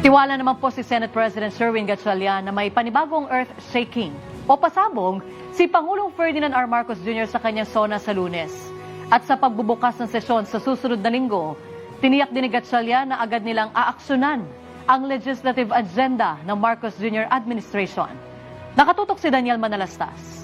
Nagtiwala naman po si Senate President Sherwin Gatchalian na may panibagong earth-shaking o pasabog si Pangulong Ferdinand R. Marcos Jr. sa kanyang SONA sa Lunes. At sa pagbubukas ng sesyon sa susunod na linggo, tiniyak din ni Gatchalian na agad nilang aaksyonan ang legislative agenda ng Marcos Jr. administration. Nakatutok si Daniel Manalastas.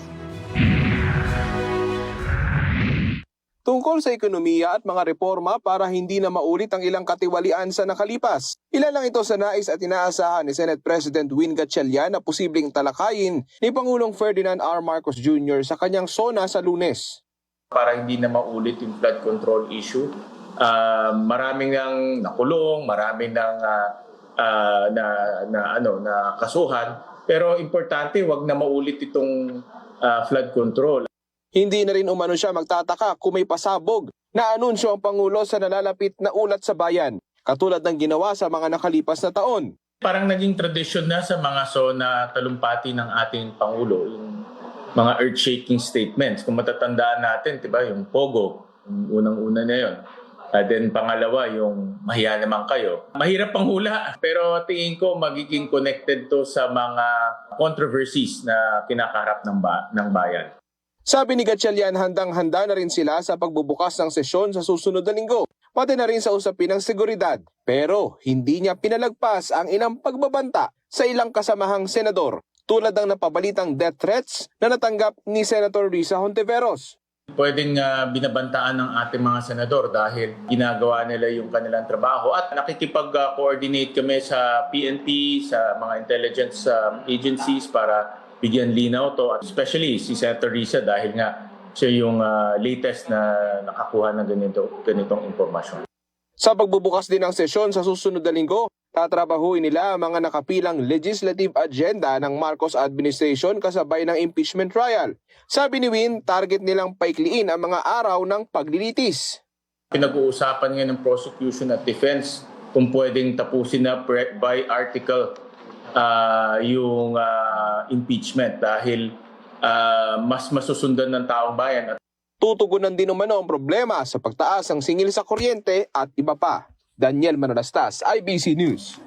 Tungkol sa ekonomiya at mga reforma para hindi na maulit ang ilang katiwalian sa nakalipas. Ilan lang ito sa nais at inaasahan ni Senate President Win Gatchalian na posibleng talakayin ni Pangulong Ferdinand R. Marcos Jr. sa kanyang SONA sa Lunes. Para hindi na maulit yung flood control issue, maraming nang nakulong, maraming nang na kasuhan, pero importante wag na maulit itong flood control. Hindi na rin umano siya magtataka kung may pasabog na anunsyo ang Pangulo sa nalalapit na ulat sa bayan, katulad ng ginawa sa mga nakalipas na taon. Parang naging tradisyon na sa mga SONA talumpati ng ating Pangulo, yung mga earth-shaking statements. Kung matatandaan natin, diba, yung Pogo, yung unang-una na yun. Then pangalawa, yung mahiya naman kayo. Mahirap pang hula, pero tingin ko magiging connected to sa mga controversies na kinakaharap ng bayan. Sabi ni Gatchalian, handang-handa na rin sila sa pagbubukas ng sesyon sa susunod na linggo, pati na rin sa usapin ng seguridad. Pero hindi niya pinalagpas ang ilang pagbabanta sa ilang kasamahang senador, tulad ng napabalitang death threats na natanggap ni Senator Risa Hontiveros. Pwedeng binabantaan ng ating mga senador dahil ginagawa nila yung kanilang trabaho at nakikipag-coordinate kami sa PNP, sa mga intelligence agencies para bigyan linaw to, especially si Senator Risa dahil nga siya yung latest na nakakuha ng ganitong impormasyon. Sa pagbubukas din ng sesyon sa susunod na linggo, tatrabahuin nila ang mga nakapilang legislative agenda ng Marcos administration kasabay ng impeachment trial. Sabi ni Win, target nilang paikliin ang mga araw ng paglilitis. Pinag-uusapan ngayon ng prosecution at defense kung pwedeng tapusin na by article yung impeachment dahil mas masusundan ng taong bayan. Tutugunan din umano ang problema sa pagtaas ng singil sa kuryente at iba pa. Daniel Manalastas, IBC News.